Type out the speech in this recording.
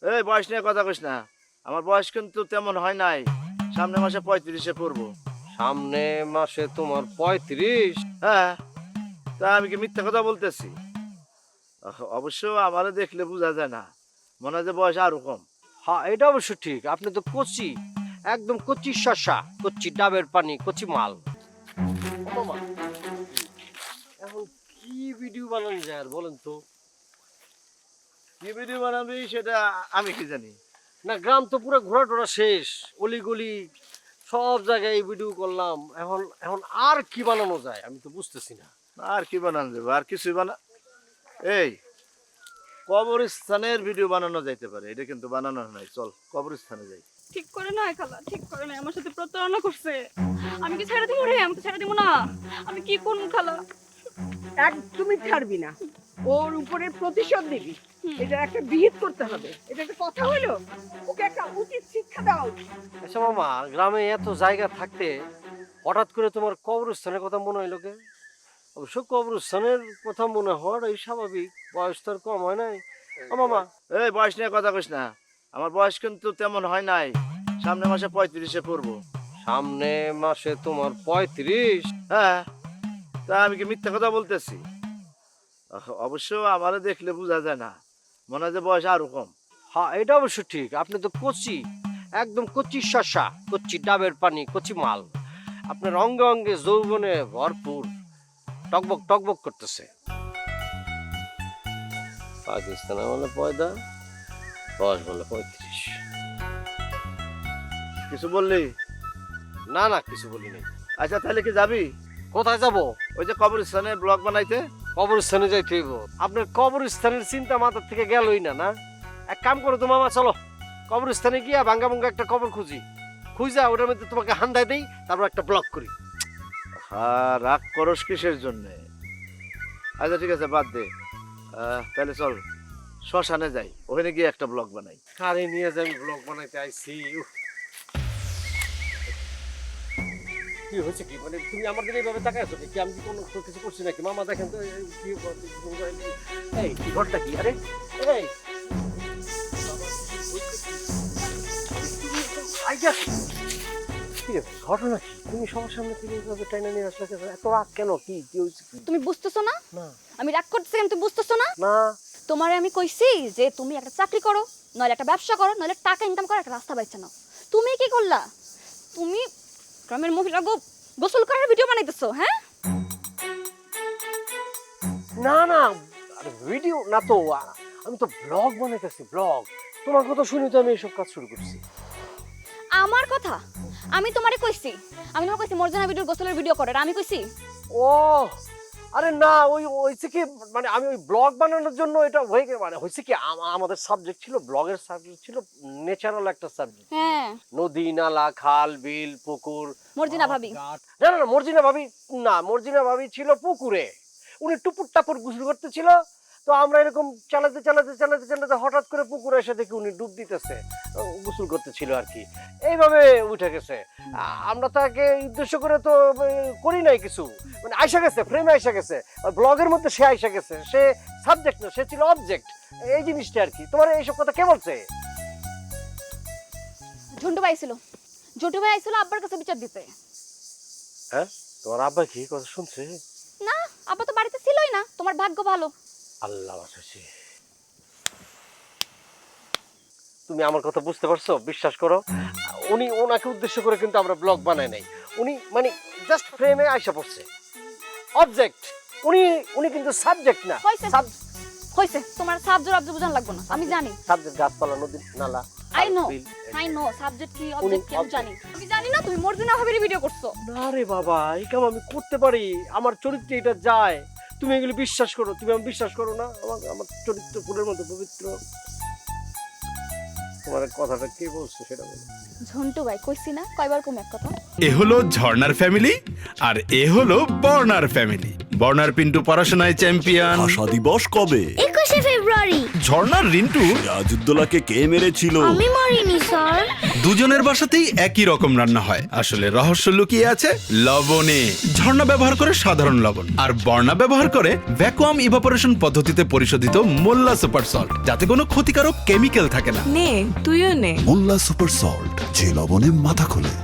এই বয়স নিয়ে কথা কইস না। আমার বয়স কিন্তু তেমন হয় নাই, সামনে মাসে 35-এ পড়বো। সামনে মাসে তোমার 35? হ্যাঁ, তা আমি কি মিথ্যা কথা বলতেছি? অবশ্য আমারে দেখলে বোঝা যায় না, মনে হয় যে বয়স আরো কম। হ্যাঁ, এটা অবশ্য ঠিক। আপনি তো কচি, একদম কচি শসা, কচি ডাবের পানি, কচি মাল। ও মামা, এখন কি ভিডিও বানানো যায় আর বলেন তো? কি ভিডিও বানাবি সেটা আমি কি জানি। না, গ্রাম তো পুরো ঘোরা টোরা শেষ, অলিগলি সব জায়গায় এই ভিডিও করলাম। এখন এখন আর কি বানানো যায় আমি তো বুঝতেছি না। আর কি বানানো যাবে? আর কিছুই এই কবরস্থানের ভিডিও বানানো যাইতে পারে, এটা কিন্তু বানানো নাই। চল কবরস্থানে যাই। ঠিক করে নাই খালা, ঠিক করে নাই, আমার সাথে প্রতারণা করছে। আমি কি ছেড়ে দিব রে? আমি তো ছেড়ে দিব না। আমি কি করব খালা? একদমই ছাড়বি না, ওর উপরে প্রতিশোধ নিবি। এটা একটা বিহিত করতে হবে, এটা একটা কথা হলো। ওকে একটা উচিত শিক্ষা দেওয়া উচিত। আচ্ছা মামা, গ্রামে এত জায়গা থাকতে হঠাৎ করে তোমার কবরস্থানের কথা মনে হইলো কে? অবশ্য কবরস্থানের কথা মনে হওয়ার এই স্বাভাবিক, বয়স তো আর কম হয় নাই। মামা, এই বয়স নিয়ে কথা কইস না। আমার বয়স কিন্তু তেমন হয় নাই, সামনে মাসে 35-এ পড়বো। সামনে মাসে তোমার 35? হ্যাঁ, তা আমি কি মিথ্যা কথা বলতেছি? অবশ্য আমারে দেখলে বোঝা যায় না, মনে হয় যে বয়স আরো কম। হ্যাঁ, এটা অবশ্য ঠিক। আপনি তো কচি, একদম কচি শসা, কচি ডাবের পানি, কচি মাল। আপনার অঙ্গে অঙ্গে যৌবনে ভরপুর, টকবক টকবক করতেছে। পাকিস্তান আমলে পয়দা, বয়স বলে 35। কিছু বললি? না না, কিছু বলি নাই। আচ্ছা তাহলে কি যাবি কোথায় যাব? ওই যে কবরস্থানে ব্লগ বানাইতে? কবরস্থানে যাইতে হইব। আপনার কবরস্থানের চিন্তা মাথার থেকে গেলই না। না, এক কাম করো তো মামা, চলো কবরস্থানে গিয়া ভাঙ্গা ভাঙ্গা একটা কবর খুঁজা ওটার মধ্যে তোমাকে হান্দায় দেই, তারপর একটা ব্লগ করি। হ্যাঁ, রাগ করস কিসের জন্যে? আচ্ছা ঠিক আছে, বাদ দে। তাহলে চল শ্মশানে যাই, ওখানে গিয়ে একটা ব্লগ বানাই। কারে নিয়ে যে আমি ব্লগ বানাইতে আইছি। কি হয়েছে কি? মানে তুমি আমার দিকে এইভাবে তাকায় আছো কি? আমি কি কোনো কিছু করছি নাকি? মামা দেখেন তো কি এই কি ঘটনা কি? আরে এই কি ঘটনা কি? তুমি সবার সামনে থেকে এইভাবে টাইনা নিয়ে আসলে কেন? এত রাগ কেন? কি কি হয়েছে? তুমি বুঝতেছো না? না আমি রাগ করতেছি, তুমি বুঝতেছো না? না, তোমারে আমি কইছি যে তুমি একটা চাকরি করো, নইলে একটা ব্যবসা করো, নইলে টাকা ইনকাম করার একটা রাস্তা পাইছে না। তুমি কি করলা? তুমি গ্রামের মহিলা গোসল করার ভিডিও বানাইতেছো। হ্যাঁ, না না, ভিডিও না তো, আমি তো ব্লগ বানাইতেছি, ব্লগ। তোমার কথা শুনি তো আমি এইসব কাজ শুরু করছি। আমার কথা আমি তোমারে কইছি, আমি তোমাকে কইছি মর্জিনা ভিডিও গোসলের ভিডিও করে, আর আমি কইছি? ও আরে না, ওই হয়েছে কি, মানে আমি ওই ব্লগ বানানোর জন্য এটা হয়ে মানে হয়েছে কি, আমাদের সাবজেক্ট ছিল, ব্লগের সাবজেক্ট ছিল ন্যাচারাল একটা সাবজেক্ট। হ্যাঁ, নদী নালা খাল বিল পুকুর। মর্জিনা ভাবি। না না না, মর্জিনা ভাবি না, মর্জিনা ভাবি ছিল পুকুরে। উনি টুপুর টাপুর গোসল করতেছিল, তো আমরা এরকম চালাতে চালাতে চালাতে চালাতে হঠাৎ করে পুকুরে এসে দেখি উনি ডুব দিতেছে, গোসল করতেছিল আর কি। এইভাবে উঠে গেছে। আমরা তাকে উদ্দেশ্য করে তো করি নাই কিছু, মানে আইসা গেছে, ফ্রেমে আইসা গেছে, ব্লগের মধ্যে সে আইসা গেছে। সে সাবজেক্ট না, সে ছিল অবজেক্ট, এই জিনিসটা আর কি। তোমার এইসব কথা কে বলছে? ঝন্টু ভাই ছিল, ঝন্টু ভাই আইছিল আব্বার কাছে বিচার দিতে। হ্যাঁ, তোমার আব্বা কি কথা শুনছে? না, আব্বা তো বাড়িতে ছিলই না। তোমার ভাগ্য ভালো। আল্লাহ বাঁচাইছে। তুমি আমার কথা বুঝতে পারছো? বিশ্বাস করো, উনি ওনাকে উদ্দেশ্য করে কিন্তু আমরা ব্লগ বানাই নাই। উনি মানে জাস্ট ফ্রেমে আইসা পড়ছে, অবজেক্ট। উনি উনি কিন্তু সাবজেক্ট না। হইছে হইছে, তোমার সাবজেক্ট অবজেক্ট বুঝান লাগবে না, আমি জানি। সাবজেক্ট গাছপালা নদী নালা। আই নো সাবজেক্ট কি অবজেক্ট কি আমি জানি। তুমি জানি না তুমি মর্জিনা ভাবির ভিডিও করছো? না রে বাবা, এই কাম আমি করতে পারি, আমার চরিত্রে এটা যায়। তুমি এগুলো বিশ্বাস করো, তুমি আমি বিশ্বাস করো না? আমার চরিত্র ফুলের মতো পবিত্র। তোমার কথাটা কে বলছে সেটা বলো। ঝন্টু ভাই, কইছি না কয়বার কম এক কথা। এ হলো ঝর্ণার ফ্যামিলি আর এ হলো বর্ণার ফ্যামিলি। বর্ণার পিন্টু পড়াশোনায় চ্যাম্পিয়ন। ভাষা দিবস কবে? 21শে ফেব্রুয়ারি। ঝর্ণার রিন্টু রাজউদ্দৌলাকে কে মেরেছিল? আমি মারিনি স্যার। দুজনের বাসাতেই একই রকম রান্না হয়। আসলে রহস্য লুকিয়ে আছে লবণে। ঝর্ণা ব্যবহার করে সাধারণ লবণ, আর বর্ণা ব্যবহার করে ভ্যাকুয়াম ইভাপোরেশন পদ্ধতিতে পরিশোধিত মোল্লা সুপার সল্ট, যাতে কোনো ক্ষতিকারক কেমিক্যাল থাকে না। নে তুইও নে। মোল্লা সুপার সল্ট, যে লবণে মাথা খোলে।